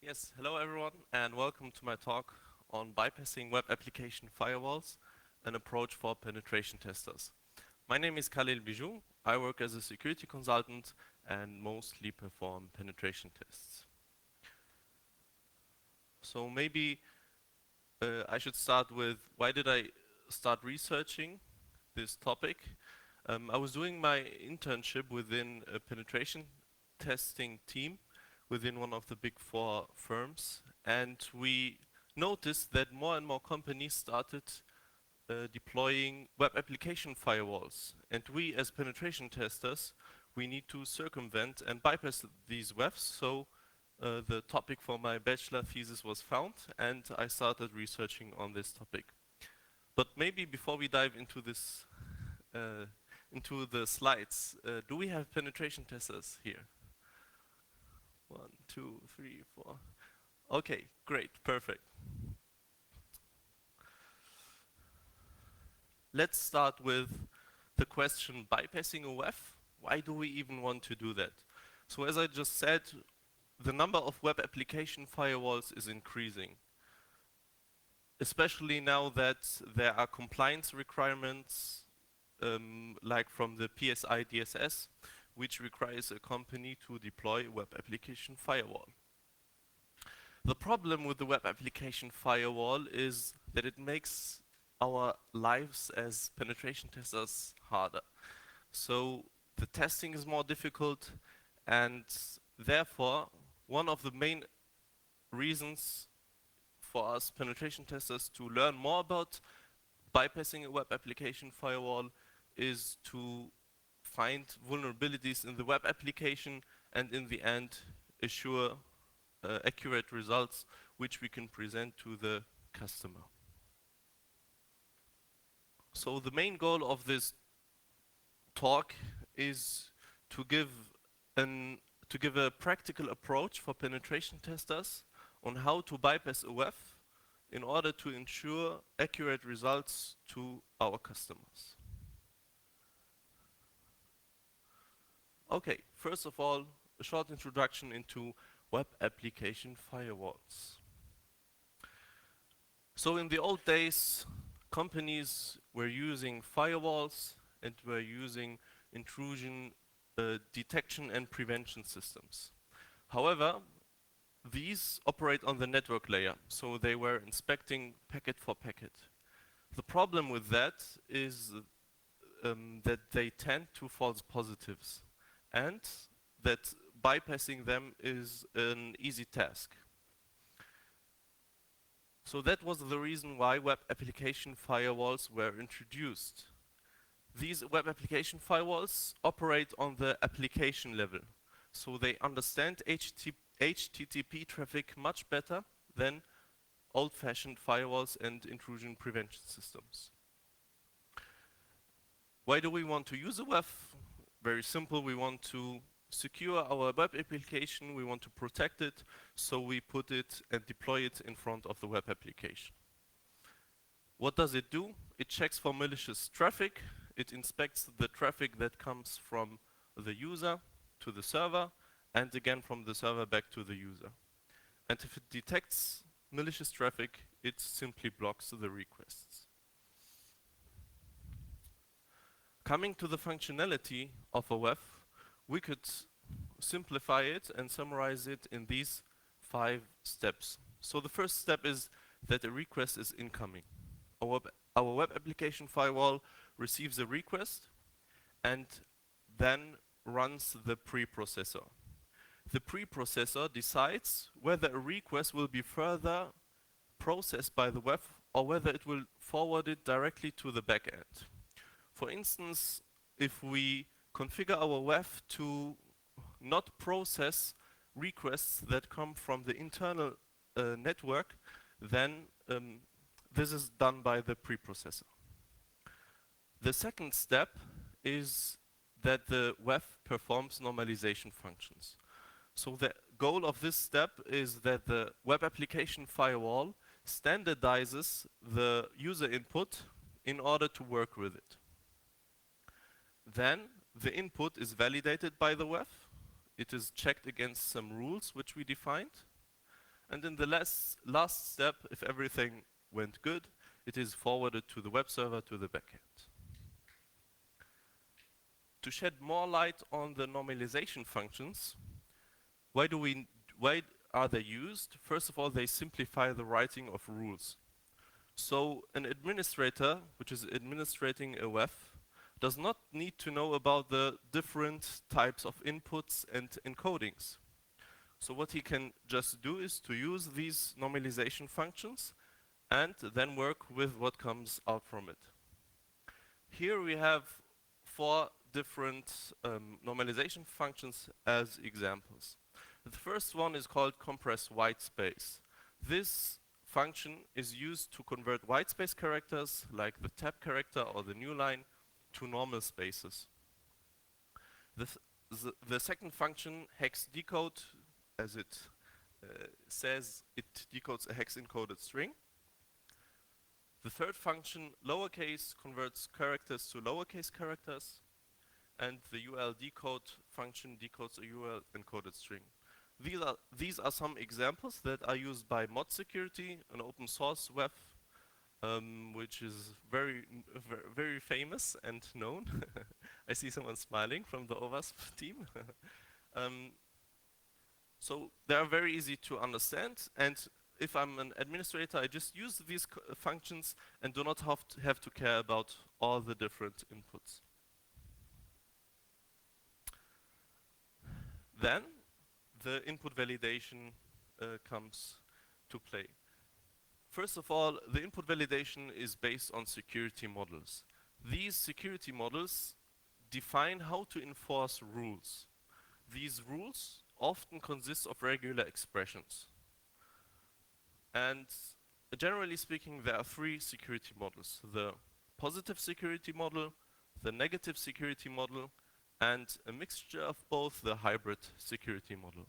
Yes, hello everyone, and welcome to my talk on bypassing web application firewalls, an approach for penetration testers. My name is Khalil Bijou. I work as a security consultant and mostly perform penetration tests. So maybe I should start with why did I start researching this topic? I was doing my internship within a penetration testing team within one of the big four firms, and we noticed that more and more companies started deploying web application firewalls. And we, as penetration testers, we need to circumvent and bypass these webs. So the topic for my bachelor thesis was found, and I started researching on this topic. But maybe before we dive into this, into the slides, do we have penetration testers here? 1, 2, 3, 4. Okay, great, perfect. Let's start with the question bypassing a WAF. Why do we even want to do that? So as I just said, the number of web application firewalls is increasing, especially now that there are compliance requirements like from the PSI DSS, which requires a company to deploy a web application firewall. The problem with the web application firewall is that it makes our lives as penetration testers harder. So the testing is more difficult, and therefore one of the main reasons for us penetration testers to learn more about bypassing a web application firewall is to find vulnerabilities in the web application and in the end assure accurate results which we can present to the customer. So the main goal of this talk is to give a practical approach for penetration testers on how to bypass a WAF in order to ensure accurate results to our customers. Okay, first of all, a short introduction into web application firewalls. So in the old days, companies were using firewalls and were using intrusion detection and prevention systems. However, these operate on the network layer, so they were inspecting packet for packet. The problem with that is that they tend to false positives, and that bypassing them is an easy task. So that was the reason why web application firewalls were introduced. These web application firewalls operate on the application level, so they understand HTTP traffic much better than old-fashioned firewalls and intrusion prevention systems. Why do we want to use a WAF? Very simple, we want to secure our web application, we want to protect it, so we put it and deploy it in front of the web application. What does it do? It checks for malicious traffic, it inspects the traffic that comes from the user to the server, and again from the server back to the user. And if it detects malicious traffic, it simply blocks the requests. Coming to the functionality of a WAF, we could simplify it and summarize it in these 5 steps. So the first step is that a request is incoming. Our web application firewall receives a request and then runs the preprocessor. The preprocessor decides whether a request will be further processed by the WAF or whether it will forward it directly to the backend. For instance, if we configure our WAF to not process requests that come from the internal network, then this is done by the preprocessor. The second step is that the WAF performs normalization functions. So the goal of this step is that the web application firewall standardizes the user input in order to work with it. Then the input is validated by the WAF. It is checked against some rules which we defined. And in the last step, if everything went good, it is forwarded to the web server to the backend. To shed more light on the normalization functions, why are they used? First of all, they simplify the writing of rules. So an administrator, which is administrating a web, does not need to know about the different types of inputs and encodings. So what he can just do is to use these normalization functions and then work with what comes out from it. Here we have 4 different normalization functions as examples. The first one is called compress whitespace. This function is used to convert whitespace characters, like the tab character or the new line, to normal spaces. The second function, hex decode, as it says, it decodes a hex encoded string. The third function, lowercase, converts characters to lowercase characters. And the UL decode function decodes a UL encoded string. These are some examples that are used by Mod Security, an open source web, which is very famous and known. I see someone smiling from the OWASP team. So they are very easy to understand, and if I'm an administrator, I just use these functions and do not have to care about all the different inputs. Then the input validation comes to play. First of all, the input validation is based on security models. These security models define how to enforce rules. These rules often consist of regular expressions. And generally speaking, there are 3 security models: the positive security model, the negative security model, and a mixture of both, the hybrid security model.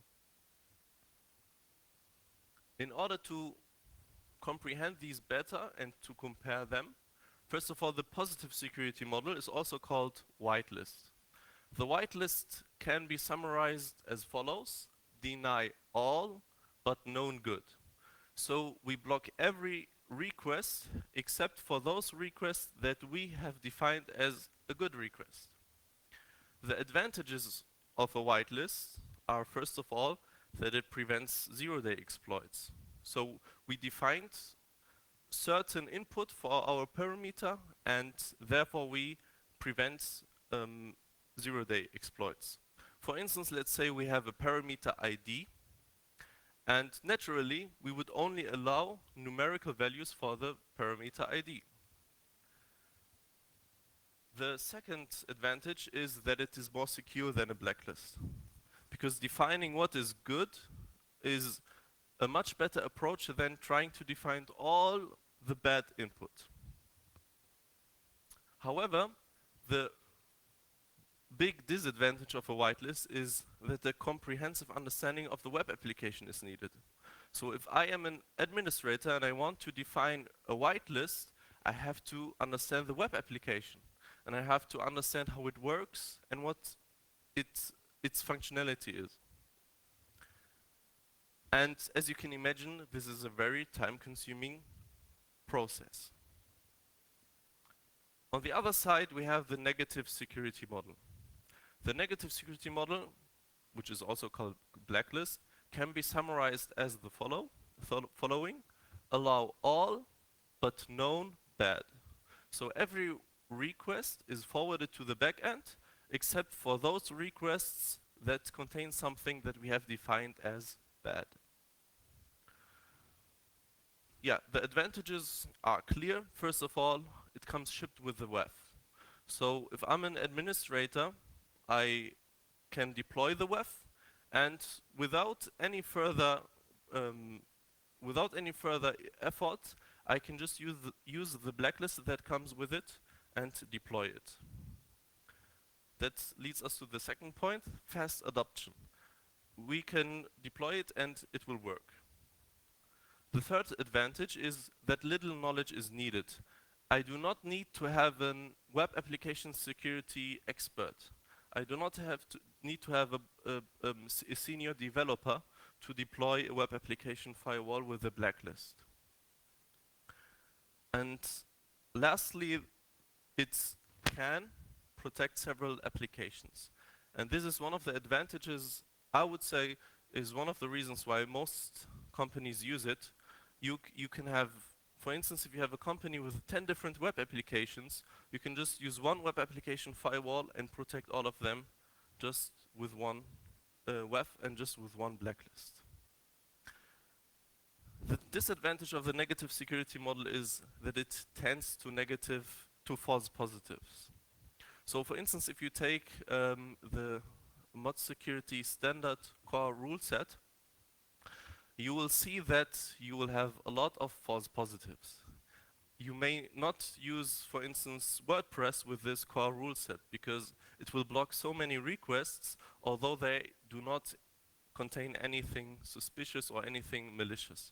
In order to comprehend these better and to compare them, first of all, the positive security model is also called whitelist. The whitelist can be summarized as follows: deny all but known good. So we block every request except for those requests that we have defined as a good request. The advantages of a whitelist are, first of all, that it prevents zero-day exploits. So we defined certain input for our parameter, and therefore we prevent zero-day exploits. For instance, let's say we have a parameter ID, and naturally we would only allow numerical values for the parameter ID. The second advantage is that it is more secure than a blacklist, because defining what is good is a much better approach than trying to define all the bad input. However, the big disadvantage of a whitelist is that a comprehensive understanding of the web application is needed. So if I am an administrator and I want to define a whitelist, I have to understand the web application, and I have to understand how it works and what its functionality is. And as you can imagine, this is a very time-consuming process. On the other side, we have the negative security model. The negative security model, which is also called blacklist, can be summarized as the following: allow all but known bad. So every request is forwarded to the backend except for those requests that contain something that we have defined as bad. Yeah, the advantages are clear. First of all, it comes shipped with the WEF. So if I'm an administrator, I can deploy the WEF, and without any further effort, I can just use the blacklist that comes with it and deploy it. That leads us to the second point: fast adoption. We can deploy it and it will work. The third advantage is that little knowledge is needed. I do not need to have a web application security expert. I do not need to have a senior developer to deploy a web application firewall with a blacklist. And lastly, it can protect several applications. And this is one of the advantages, I would say, is one of the reasons why most companies use it. You can have, for instance, if you have a company with 10 different web applications, you can just use one web application firewall and protect all of them just with one WAF and just with one blacklist. The disadvantage of the negative security model is that it tends to false positives. So for instance, if you take the mod security standard core rule set, you will see that you will have a lot of false positives. You may not use, for instance, WordPress with this core rule set because it will block so many requests, although they do not contain anything suspicious or anything malicious.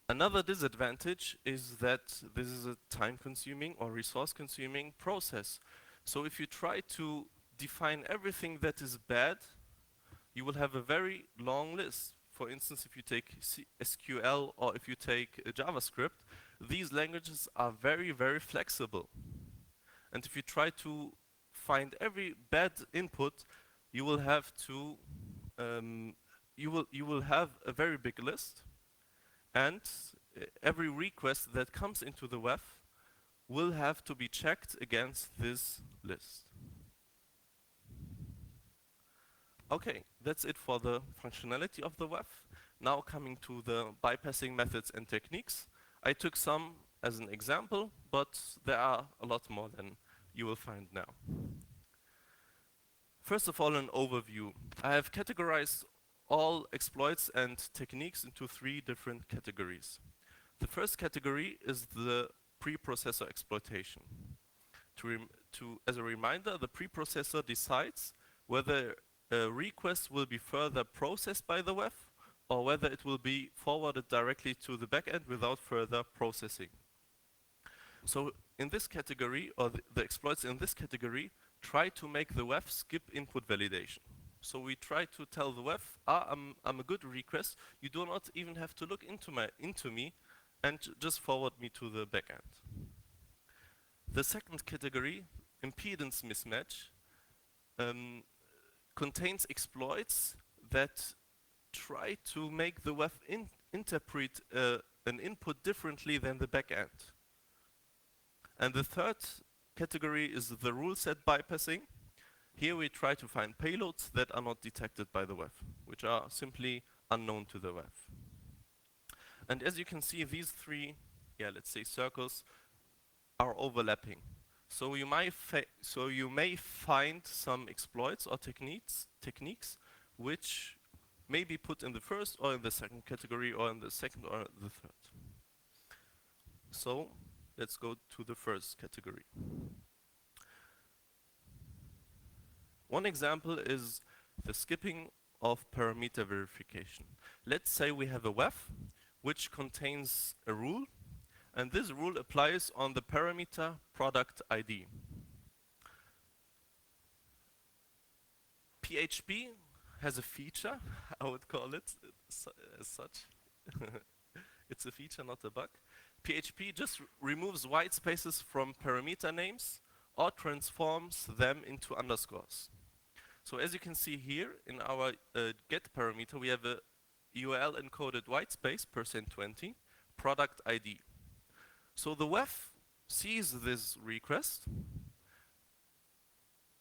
Another disadvantage is that this is a time-consuming or resource-consuming process. So if you try to define everything that is bad, you will have a very long list. For instance, if you take SQL or if you take JavaScript, these languages are very, very flexible. And if you try to find every bad input, you will have to you will have a very big list, and every request that comes into the WAF will have to be checked against this list. Okay, that's it for the functionality of the WAF. Now coming to the bypassing methods and techniques. I took some as an example, but there are a lot more than you will find now. First of all, an overview. I have categorized all exploits and techniques into 3 different categories. The first category is the preprocessor exploitation. As a reminder, the preprocessor decides whether a request will be further processed by the WAF or whether it will be forwarded directly to the backend without further processing. So in this category, or the exploits in this category, try to make the WAF skip input validation. So we try to tell the WAF, I'm a good request, you do not even have to look into me and just forward me to the backend. The second category, impedance mismatch, contains exploits that try to make the WAF interpret an input differently than the backend. And the third category is the rule set bypassing. Here we try to find payloads that are not detected by the WAF, which are simply unknown to the WAF. And as you can see, these 3, let's say circles, are overlapping. So you may find some exploits or techniques which may be put in the first or in the second category or in the second or the third. So let's go to the first category. One example is the skipping of parameter verification. Let's say we have a WAF which contains a rule, and this rule applies on the parameter product ID. PHP has a feature, I would call it as such. It's a feature, not a bug. PHP just removes white spaces from parameter names or transforms them into underscores. So as you can see here in our get parameter, we have a URL encoded white space %20 product ID. So the WAF sees this request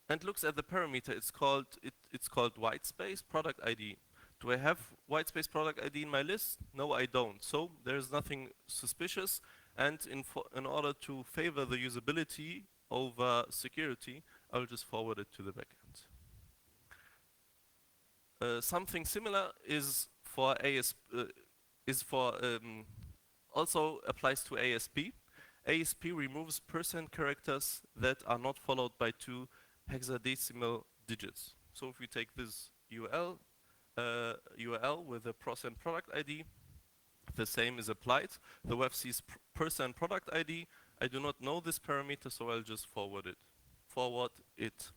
and looks at the parameter. It's called white space product ID. Do I have white space product ID in my list? No, I don't. So there's nothing suspicious. And in order to favor the usability over security, I'll just forward it to the backend. Something similar is for also applies to ASP. ASP removes % characters that are not followed by 2 hexadecimal digits. So if we take this URL with a % product ID, the same is applied. The WAF sees % product ID. I do not know this parameter, so I'll just forward it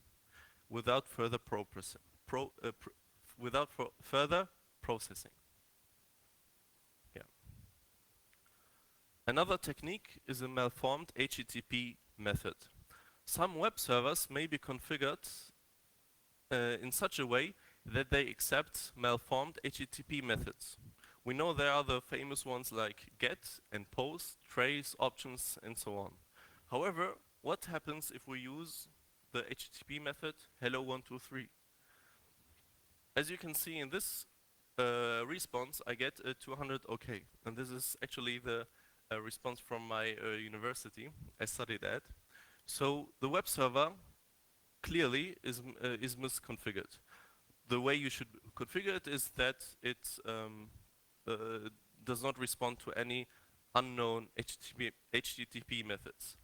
without further without further processing. Yeah. Another technique is a malformed HTTP method. Some web servers may be configured in such a way that they accept malformed HTTP methods. We know there are the famous ones like get and post, trace, options, and so on. However, what happens if we use the HTTP method hello123? As you can see in this response, I get a 200 OK. And this is actually the response from my university I studied at. So the web server clearly is misconfigured. The way you should configure it is that it does not respond to any unknown HTTP methods.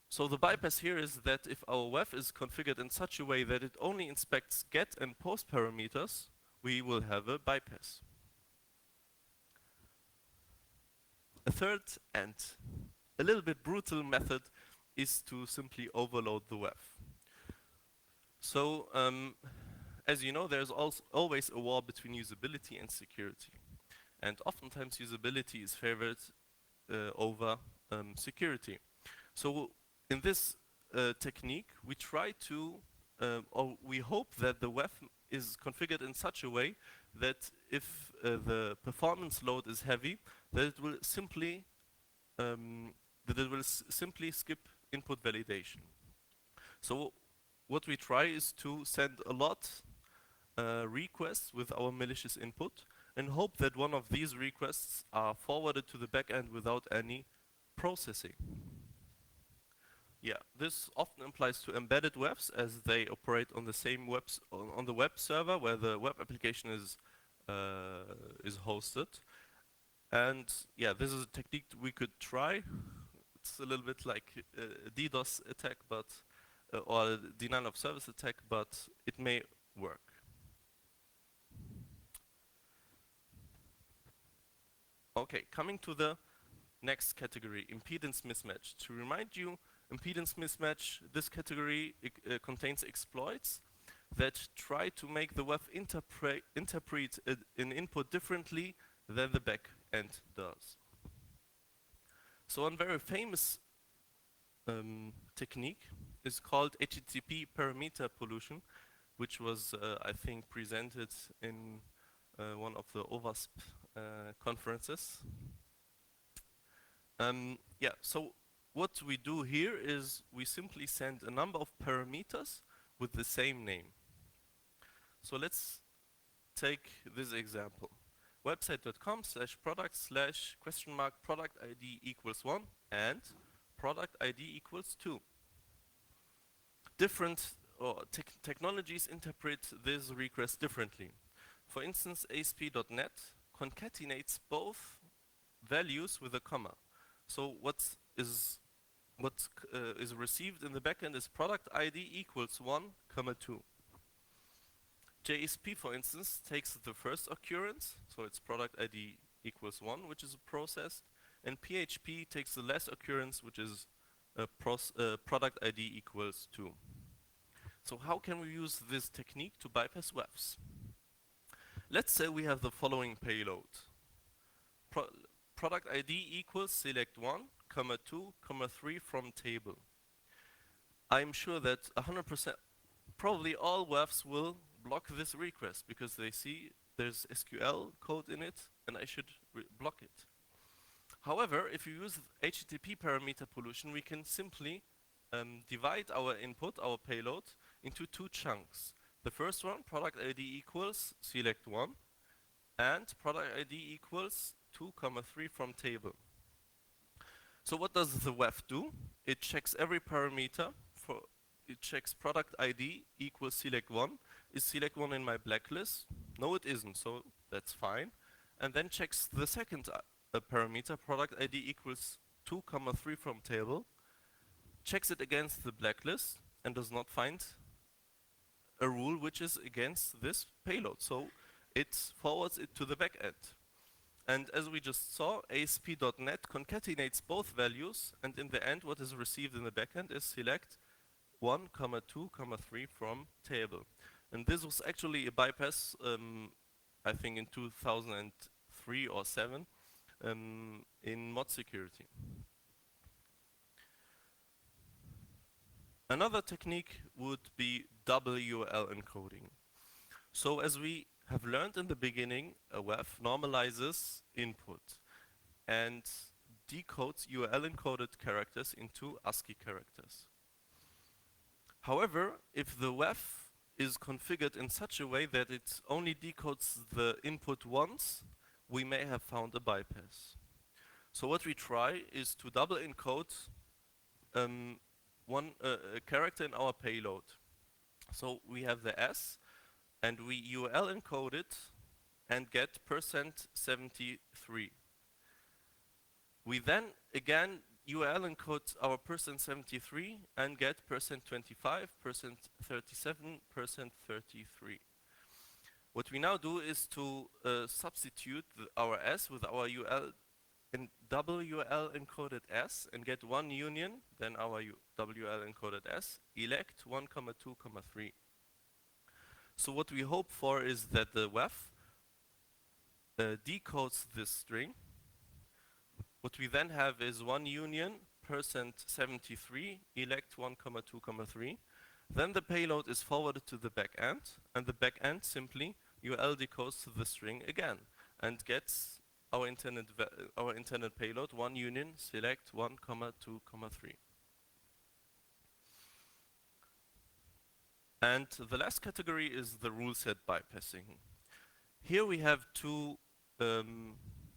So the bypass here is that if our WEF is configured in such a way that it only inspects get and post parameters, we will have a bypass. A third and a little bit brutal method is to simply overload the WEF. So as you know, there's always a war between usability and security. And oftentimes usability is favored over security. So in this technique, we try to, or we hope that the WEF is configured in such a way that if the performance load is heavy, that it will simply skip input validation. So what we try is to send a lot requests with our malicious input and hope that one of these requests are forwarded to the backend without any processing. Yeah, this often applies to embedded webs as they operate on the same on the web server where the web application is hosted. And yeah, this is a technique we could try. It's a little bit like a DDoS attack, but or a denial of service attack, but it may work. Okay, coming to the next category, impedance mismatch. To remind you, impedance mismatch, this category contains exploits that try to make the web interpret an input differently than the back end does. So one very famous technique is called HTTP parameter pollution, which was, I think, presented in one of the OWASP conferences. Yeah, so what we do here is we simply send a number of parameters with the same name. So let's take this example. website.com/product/product ID equals 1 and product ID equals 2. Different technologies interpret this request differently. For instance, ASP.NET concatenates both values with a comma. So what is received in the backend is product ID equals 1, 2. JSP, for instance, takes the first occurrence, so it's product ID equals 1, which is processed, and PHP takes the last occurrence, which is product ID equals 2. So how can we use this technique to bypass WEFs? Let's say we have the following payload. Product ID equals select 1, 2, 3 from table. I'm sure that 100%, probably all WEFs will block this request because they see there's SQL code in it and I should block it. However, if you use HTTP parameter pollution, we can simply divide our input, our payload, into two chunks. The first one, product ID equals select 1, and product ID equals 2, 3 from table. So what does the WEF do? It checks every parameter. It checks product ID equals select 1. Is select 1 in my blacklist? No, it isn't, so that's fine. And then checks the second parameter, product ID equals 2, 3 from table, checks it against the blacklist, and does not find a rule which is against this payload. So it forwards it to the backend. And as we just saw, ASP.NET concatenates both values, and in the end, what is received in the backend is select 1, 2, 3 from table. And this was actually a bypass, I think in 2003 or 7, in mod security. Another technique would be WL encoding. So as we have learned in the beginning, a WEF normalizes input and decodes UL encoded characters into ASCII characters. However, if the WEF is configured in such a way that it only decodes the input once, we may have found a bypass. So what we try is to double encode a character in our payload. So we have the S, and we UL encode it and get %73. We then again UL encode our %73 and get %25, %37, %33. What we now do is to substitute our S with our UL in WL encoded S and get one union, then our WL encoded S, elect 1, 2, 3. So what we hope for is that the WEF decodes this string. What we then have is one union, %73, elect 1, 2, 3. Then the payload is forwarded to the backend, and the backend simply UL decodes the string again and gets our intended payload, one union, select 1, 2, 3. And the last category is the rule set bypassing. Here we have two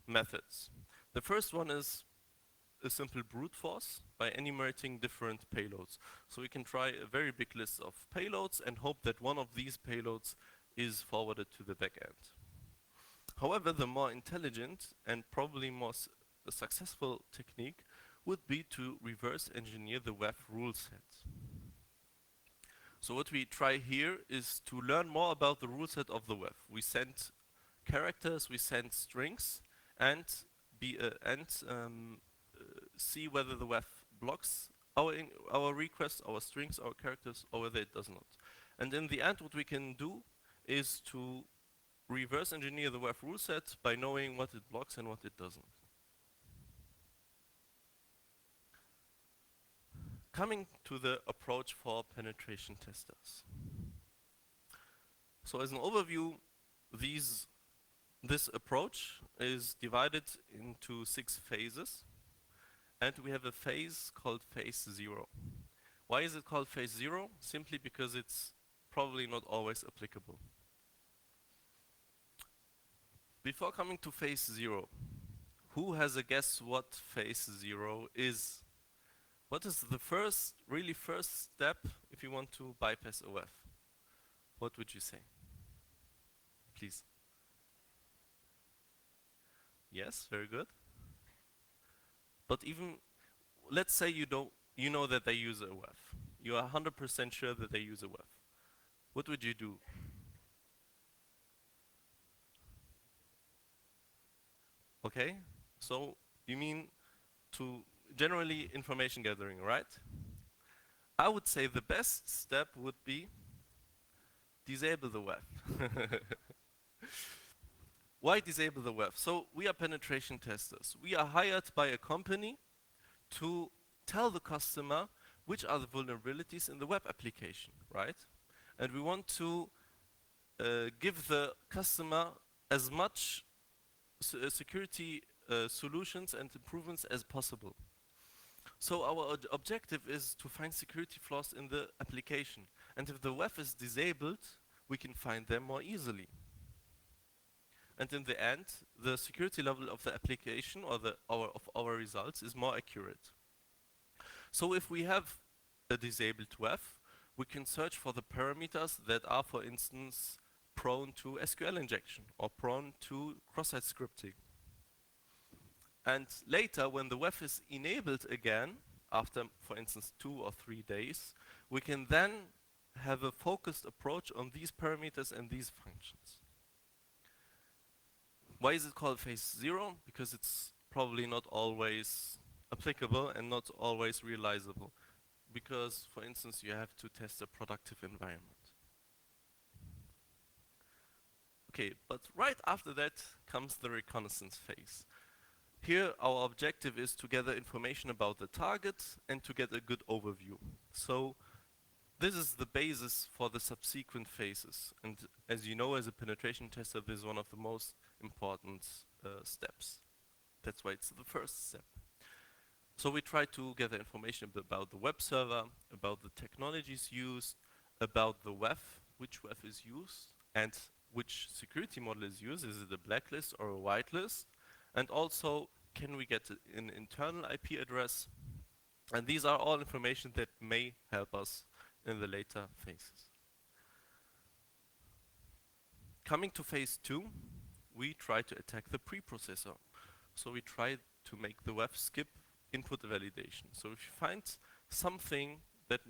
methods. The first one is a simple brute force by enumerating different payloads. So we can try a very big list of payloads and hope that one of these payloads is forwarded to the backend. However, the more intelligent and probably more successful technique would be to reverse engineer the WEF rule set. So what we try here is to learn more about the rule set of the WEF. We send characters, we send strings, and see whether the WEF blocks our requests, our strings, our characters, or whether it does not. And in the end, what we can do is to reverse engineer the WEF rule set by knowing what it blocks and what it doesn't. Coming to the approach for penetration testers. So as an overview, this approach is divided into 6 phases, and we have a phase called phase 0. Why is it called phase 0? Simply because it's probably not always applicable. Before coming to phase 0, who has a guess what phase 0 is? What is the really first step if you want to bypass a WEF? What would you say? Please. Yes, very good. But even, let's say you know that they use a WEF. You are 100% sure that they use a WEF. What would you do? Okay, so you mean to generally information gathering, right? I would say the best step would be disable the WEF. Why disable the WEF? So we are penetration testers. We are hired by a company to tell the customer which are the vulnerabilities in the web application, right? And we want to give the customer as much security solutions and improvements as possible. So our objective is to find security flaws in the application. And if the WEF is disabled, we can find them more easily. And in the end, the security level of the application or of our results is more accurate. So if we have a disabled WEF, we can search for the parameters that are, for instance, prone to SQL injection or prone to cross-site scripting. And later, when the WEF is enabled again, after, for instance, 2 or 3 days, we can then have a focused approach on these parameters and these functions. Why is it called phase 0? Because it's probably not always applicable and not always realizable. Because, for instance, you have to test a productive environment. Okay, but right after that comes the reconnaissance phase. Here our objective is to gather information about the target and to get a good overview. So this is the basis for the subsequent phases. And as you know, as a penetration tester, this is one of the most important steps. That's why it's the first step. So we try to gather information about the web server, about the technologies used, about the WEF, which WEF is used, and which security model is used. Is it a blacklist or a whitelist? And also, can we get an internal IP address? And these are all information that may help us in the later phases. Coming to phase 2, we try to attack the preprocessor. So we try to make the WEF skip input validation. So if you find something that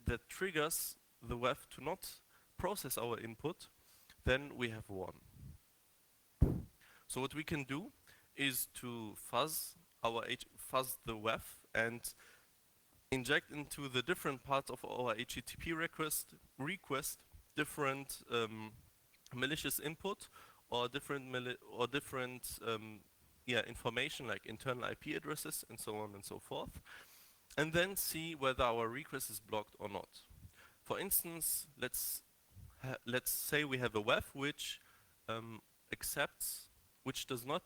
that triggers the WEF to not process our input, then we have won. So what we can do is to fuzz the WEF and inject into the different parts of our HTTP request different malicious input or different information like internal IP addresses and so on and so forth, and then see whether our request is blocked or not. For instance, let's say we have a WEF which does not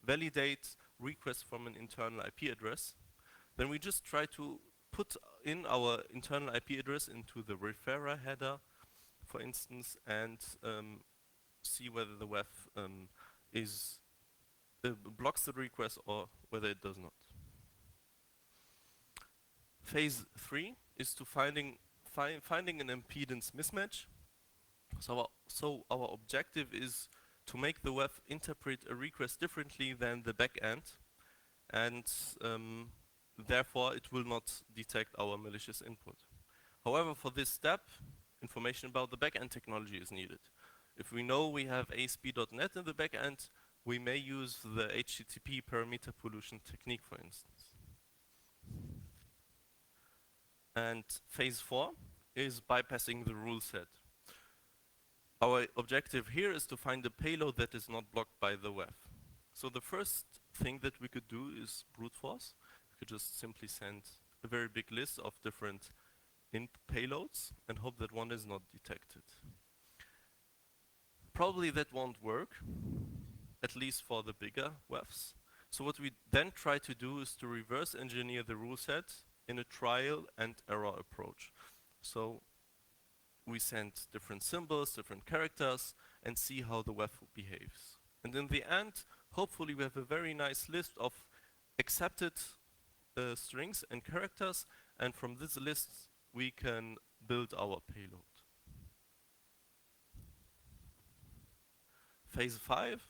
validate requests from an internal IP address. Then we just try to put in our internal IP address into the referrer header, for instance, and see whether the WEF blocks the request or whether it does not. Phase 3 is to finding an impedance mismatch. So our objective is to make the WEF interpret a request differently than the backend, and therefore it will not detect our malicious input. However, for this step, information about the backend technology is needed. If we know we have ASP.NET in the backend, we may use the HTTP parameter pollution technique, for instance. And phase 4 is bypassing the rule set. Our objective here is to find a payload that is not blocked by the WEF. So the first thing that we could do is brute force. We could just simply send a very big list of different payloads and hope that one is not detected. Probably that won't work, at least for the bigger WEFs. So what we then try to do is to reverse engineer the rule set in a trial and error approach. So we send different symbols, different characters, and see how the WEF behaves. And in the end, hopefully we have a very nice list of accepted strings and characters, and from this list we can build our payload. Phase 5,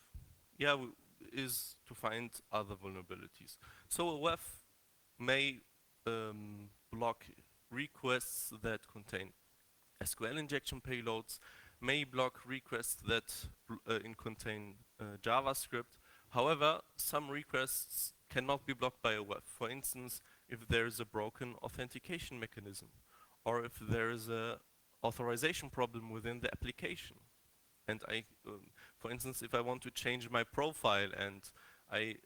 is to find other vulnerabilities. So a WEF may block requests that contain SQL injection payloads, may block requests that contain JavaScript. However, some requests cannot be blocked by a WEF. For instance, if there is a broken authentication mechanism, or if there is an authorization problem within the application. And for instance, if I want to change my profile and I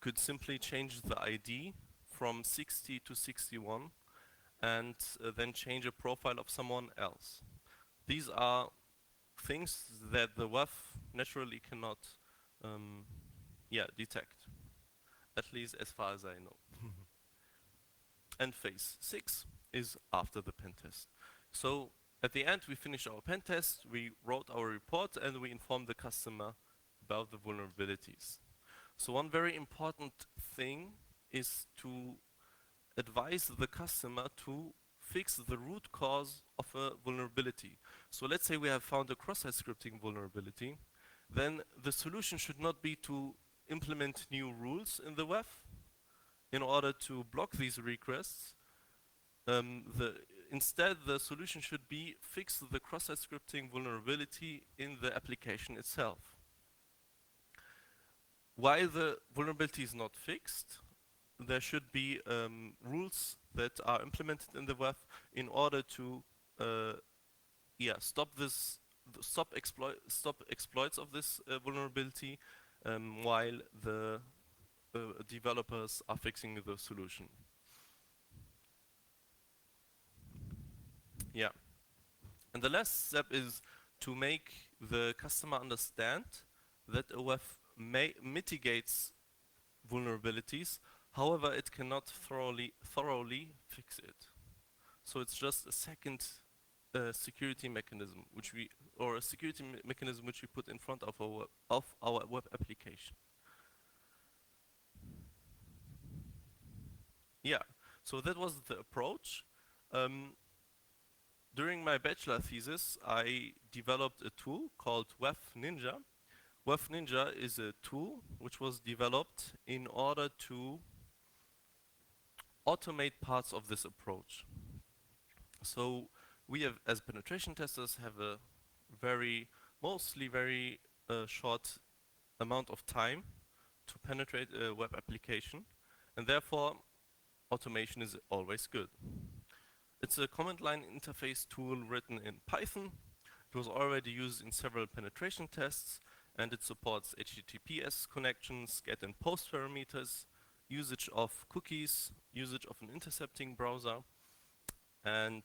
could simply change the ID from 60 to 61 and then change a profile of someone else. These are things that the WEF naturally cannot detect, at least as far as I know. And phase 6 is after the pen test. So at the end, we finish our pen test, we wrote our report, and we informed the customer about the vulnerabilities. So one very important thing is to advise the customer to fix the root cause of a vulnerability. So let's say we have found a cross-site scripting vulnerability, then the solution should not be to implement new rules in the WEF in order to block these requests. Instead, the solution should be fix the cross-site scripting vulnerability in the application itself. While the vulnerability is not fixed, there should be rules that are implemented in the WEF in order to stop this stop exploits of this vulnerability while the developers are fixing the solution. Yeah. And the last step is to make the customer understand that a web mitigates vulnerabilities. However, it cannot thoroughly fix it. So it's just a second security mechanism, or a security mechanism which we put in front of our web application. Yeah. So that was the approach. During my bachelor thesis, I developed a tool called WEF Ninja. WEF Ninja is a tool which was developed in order to automate parts of this approach. So we have, as penetration testers, have a mostly very short amount of time to penetrate a web application, and therefore automation is always good. It's a command line interface tool written in Python. It was already used in several penetration tests, and it supports HTTPS connections, get and post parameters, usage of cookies, usage of an intercepting browser, and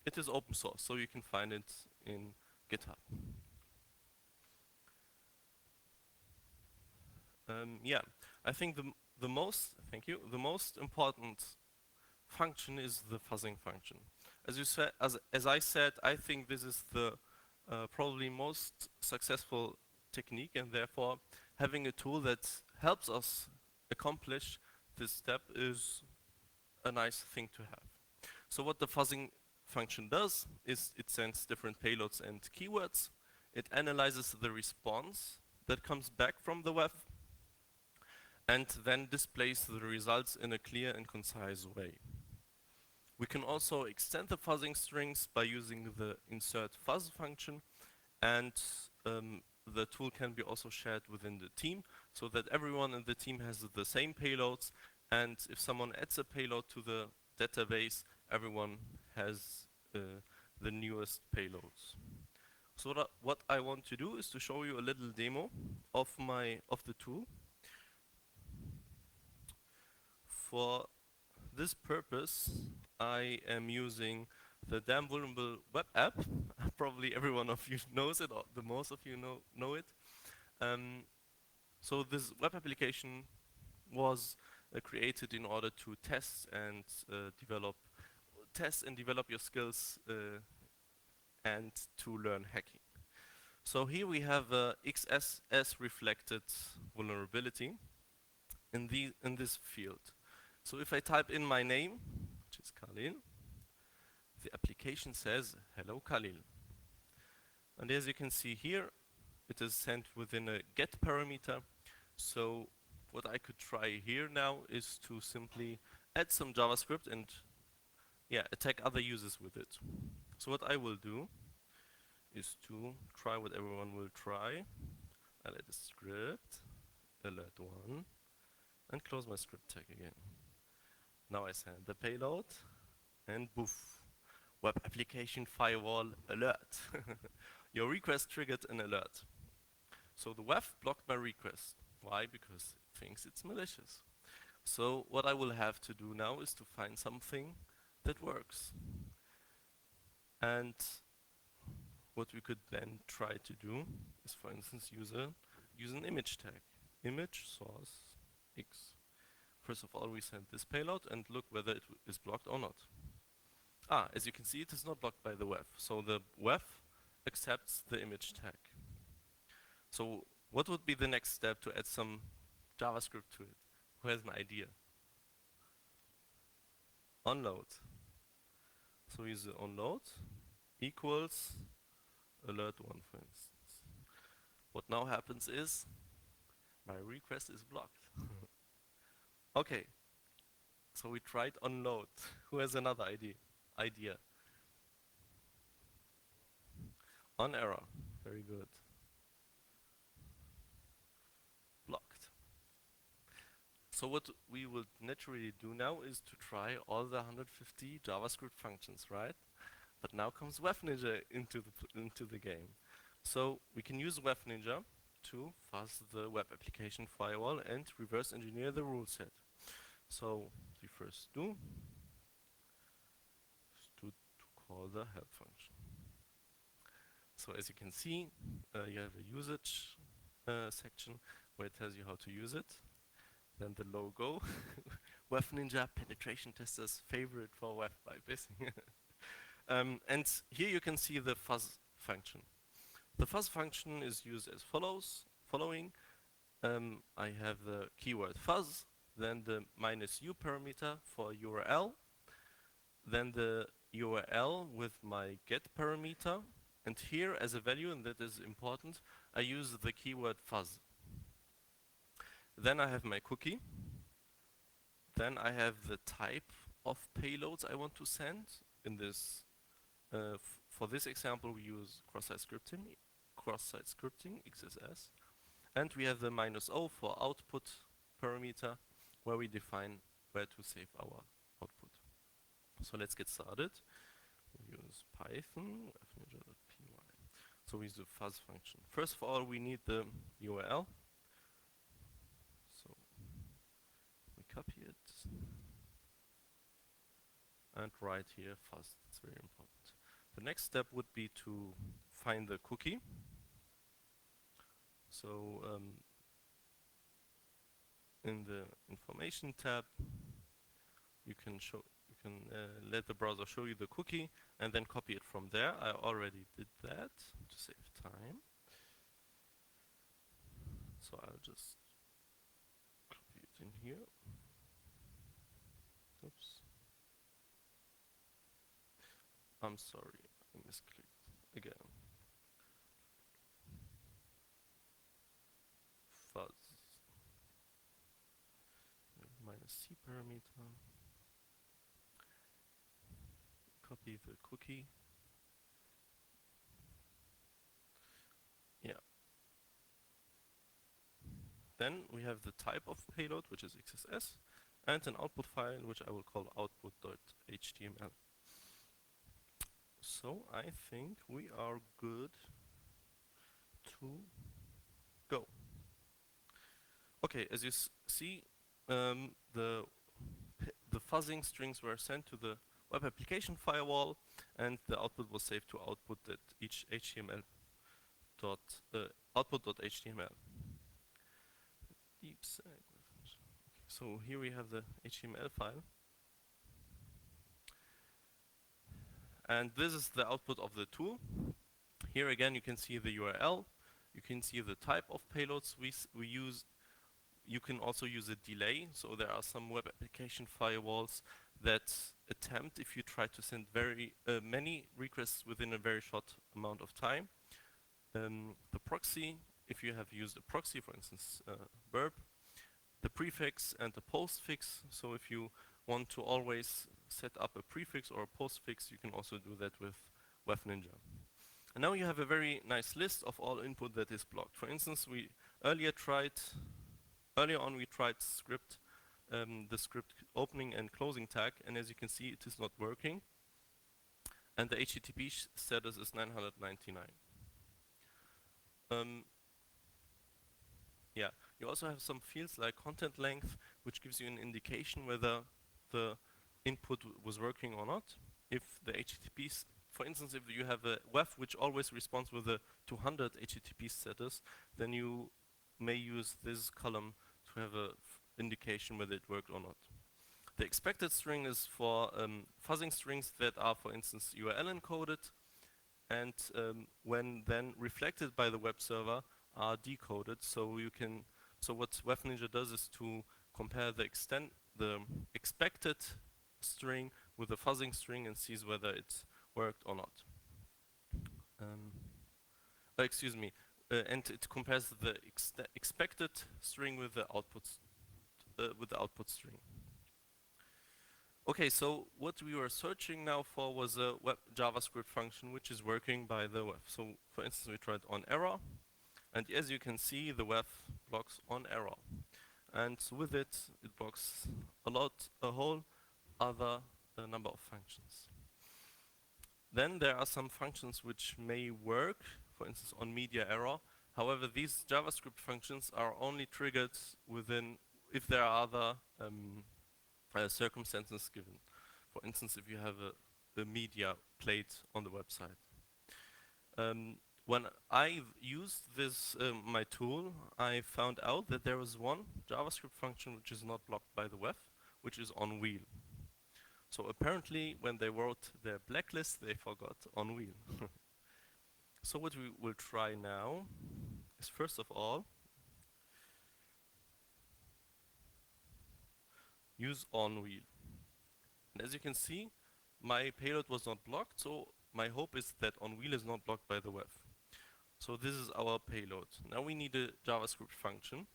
it is open source, so you can find it in GitHub. Yeah, I think the most important function is the fuzzing function. As I said, I think this is the probably most successful technique, and therefore having a tool that helps us accomplish this step is a nice thing to have. So what the fuzzing function does is it sends different payloads and keywords. It analyzes the response that comes back from the web and then displays the results in a clear and concise way. We can also extend the fuzzing strings by using the insert fuzz function, and the tool can be also shared within the team so that everyone in the team has the same payloads, and if someone adds a payload to the database, everyone has the newest payloads. So what I want to do is to show you a little demo of the tool. For this purpose, I am using the Damn Vulnerable web app. Probably every one of you knows it, or the most of you know it. So this web application was created in order to test and develop your skills and to learn hacking. So here we have a XSS reflected vulnerability in this field. So if I type in my name, which is Khalil, the application says, hello Khalil. And as you can see here, it is sent within a get parameter. So what I could try here now is to simply add some JavaScript and attack other users with it. So what I will do is to try what everyone will try. I'll add a script, alert1, and close my script tag again. Now I send the payload, and poof, web application firewall alert. Your request triggered an alert. So the WAF blocked my request. Why? Because it thinks it's malicious. So what I will have to do now is to find something that works. And what we could then try to do is, for instance, use an image tag. Image source x. First of all, we send this payload and look whether it is blocked or not. As you can see, it is not blocked by the WAF. So the WAF accepts the image tag. So what would be the next step to add some JavaScript to it? Who has an idea? Onload. So we use the onload equals alert1, for instance. What now happens is my request is blocked. Okay, so we tried onload. Who has another idea? On error. Very good. Blocked. So what we will naturally do now is to try all the 150 JavaScript functions, right? But now comes WEF Ninja into the game. So we can use WEF Ninja to fuzz the web application firewall and reverse engineer the rule set. So we first do is to call the help function. So as you can see, you have a usage section where it tells you how to use it. Then the logo, WEF Ninja penetration tester's favorite for web bypassing. And here you can see the fuzz function. The fuzz function is used as following. I have the keyword fuzz, then the -u parameter for URL, then the URL with my get parameter, and here as a value, and that is important, I use the keyword fuzz. Then I have my cookie. Then I have the type of payloads I want to send. In this, for this example, we use cross-site scripting, XSS. And we have the -o for output parameter, where we define where to save our output. So let's get started. We use Python, fninja.py. So we use the fuzz function. First of all, we need the URL. So we copy it and write here fuzz. It's very important. The next step would be to find the cookie. So in the information tab, you can let the browser show you the cookie and then copy it from there. I already did that to save time. So I'll just copy it in here. Oops. I'm sorry, I misclicked again. Fuzz. -c parameter. Copy the cookie. Yeah. Then we have the type of payload, which is XSS, and an output file, which I will call output.html. So I think we are good to go. Okay, as you see, the fuzzing strings were sent to the web application firewall, and the output was saved to output.html. Output.html. DeepSec. So here we have the HTML file. And this is the output of the tool. Here again you can see the URL. You can see the type of payloads we use. You can also use a delay. So there are some web application firewalls that attempt, if you try to send very many requests within a very short amount of time. The proxy, if you have used a proxy, for instance, Burp, the prefix and the postfix. So if you want to always set up a prefix or a postfix, you can also do that with WEF Ninja. And now you have a very nice list of all input that is blocked. For instance, we earlier on we tried the script opening and closing tag, and as you can see, it is not working. And the HTTP status is 999. Yeah, you also have some fields like content length, which gives you an indication whether the input was working or not. If the HTTP, for instance, if you have a WEF which always responds with a 200 HTTP status, then you may use this column to have a indication whether it worked or not. The expected string is for fuzzing strings that are, for instance, URL encoded, and when then reflected by the web server are decoded. So you can. So what WEF Ninja does is to compare the expected string with the fuzzing string and sees whether it worked or not. Excuse me. And it compares the expected string with the output string. Okay, so what we were searching now for was a web JavaScript function which is working by the WEF. So for instance, we tried on error, and as you can see, the WEF blocks on error, and with it blocks a whole other number of functions. Then there are some functions which may work, for instance, on media error. However, these JavaScript functions are only triggered within if there are other circumstances given. For instance, if you have a media played on the website. When I used this my tool, I found out that there is one JavaScript function which is not blocked by the web, which is on wheel. So apparently, when they wrote their blacklist, they forgot on wheel. So what we will try now is first of all use on wheel. And as you can see, my payload was not blocked, so my hope is that on wheel is not blocked by the web. So this is our payload. Now we need a JavaScript function.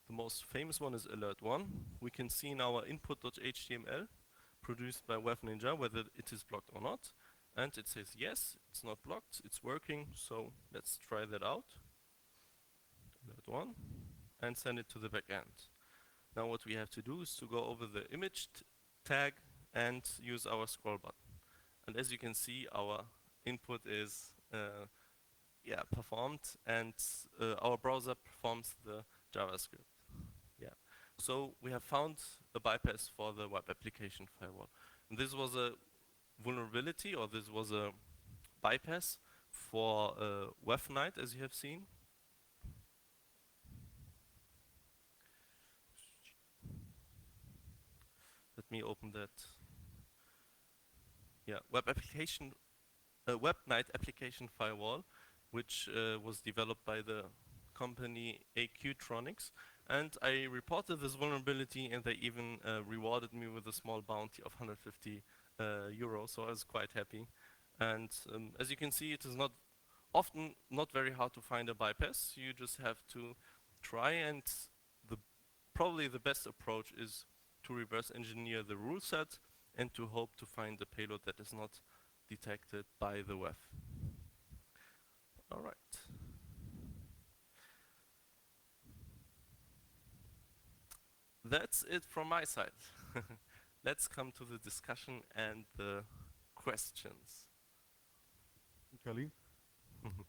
The most famous one is alert1. We can see in our input.html produced by WebNinja whether it is blocked or not. And it says yes, it's not blocked, it's working, so let's try that out. Alert1 and send it to the backend. Now what we have to do is to go over the image tag and use our scroll button. And as you can see, our input is performed, and our browser performs the JavaScript. Yeah. So we have found a bypass for the web application firewall. And this was a vulnerability, or this was a bypass for WebNight, as you have seen. Let me open that. Yeah, WebNight application firewall, which was developed by the company AQ-tronics. And I reported this vulnerability, and they even rewarded me with a small bounty of 150 euros, so I was quite happy. And as you can see, it is often not very hard to find a bypass. You just have to try, and probably the best approach is to reverse engineer the rule set and to hope to find a payload that is not detected by the web. All right. That's it from my side. Let's come to the discussion and the questions. Kelly?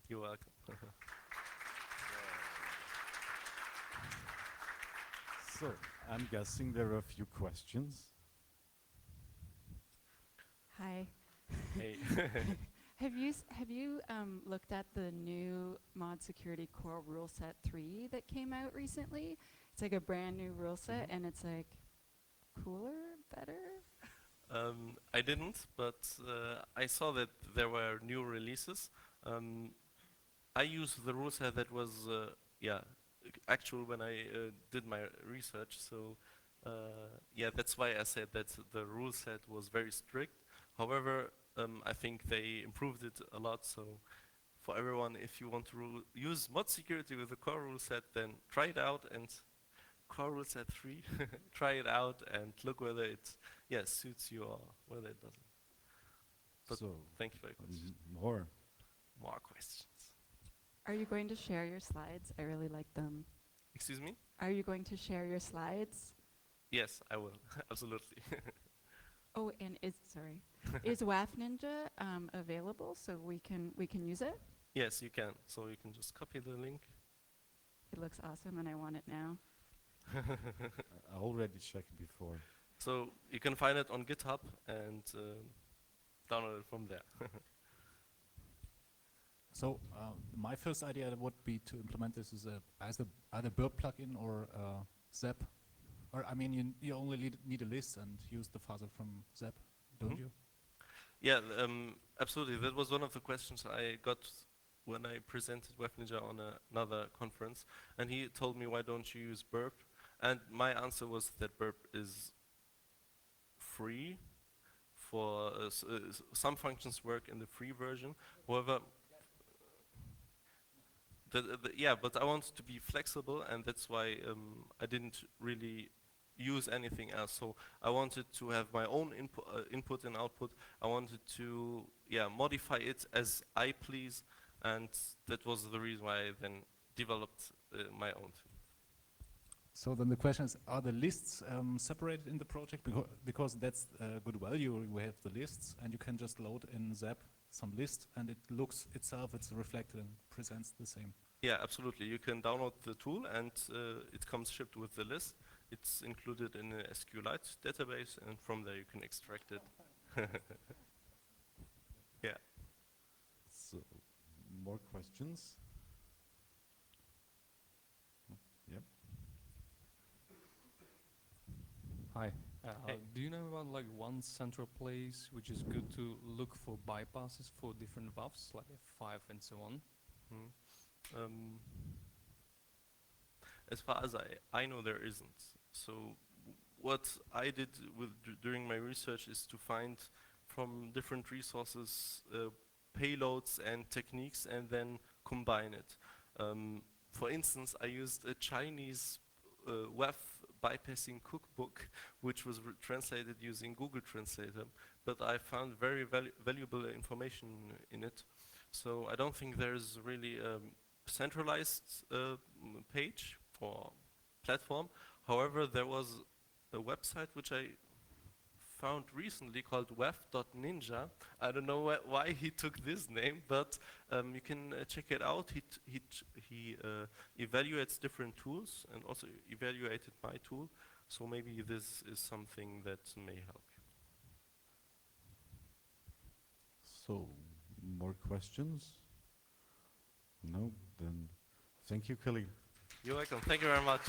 You're welcome. So, I'm guessing there are a few questions. Hi. Hey. Have you looked at the new Mod Security Core Rule Set 3 that came out recently? It's like a brand new rule set, and it's like cooler, better. I didn't, but I saw that there were new releases. I used the rule set that was actual when I did my research. So that's why I said that the rule set was very strict. However, I think they improved it a lot. So for everyone, if you want to use mod security with the core rule set, then try it out, and core rule set 3, try it out and look whether it suits you or whether it doesn't. But So, thank you for your question. more. More questions. Are you going to share your slides? I really like them. Excuse me? Are you going to share your slides? Yes, I will. Absolutely. Oh, and is WAF Ninja available so we can use it? Yes, you can. So you can just copy the link. It looks awesome, and I want it now. I already checked before. So you can find it on GitHub and download it from there. So my first idea would be to implement this as either burp plugin or Zap. Or I mean, you only need a list and use the fuzzer from Zap, don't you? Yeah, absolutely. That was one of the questions I got when I presented WebNinja on another conference, and he told me, why don't you use burp? And my answer was that burp is free for some functions work in the free version. However, but I wanted to be flexible, and that's why I didn't really use anything else. So I wanted to have my own input and output. I wanted to modify it as I please, and that was the reason why I then developed my own. So then the question is, are the lists separated in the project? Because that's good value. We have the lists, and you can just load in Zap some list, and it looks itself, it's reflected and presents the same. Yeah, absolutely. You can download the tool and it comes shipped with the list. It's included in a SQLite database, and from there you can extract it. Yeah. So, more questions? Yep. Hi. Hey. Do you know about like one central place which is good to look for bypasses for different valves, like F5 and so on? As far as I know, there isn't. So what I did during my research is to find from different resources payloads and techniques and then combine it. For instance, I used a Chinese WAF bypassing cookbook, which was translated using Google Translator, but I found very valuable information in it. So I don't think there's really a centralized page or platform. However, there was a website which I found recently called wef.ninja. I don't know why he took this name, but you can check it out. He evaluates different tools and also evaluated my tool. So maybe this is something that may help. So, more questions? No? Then thank you, Kelly. You're welcome. Thank you very much.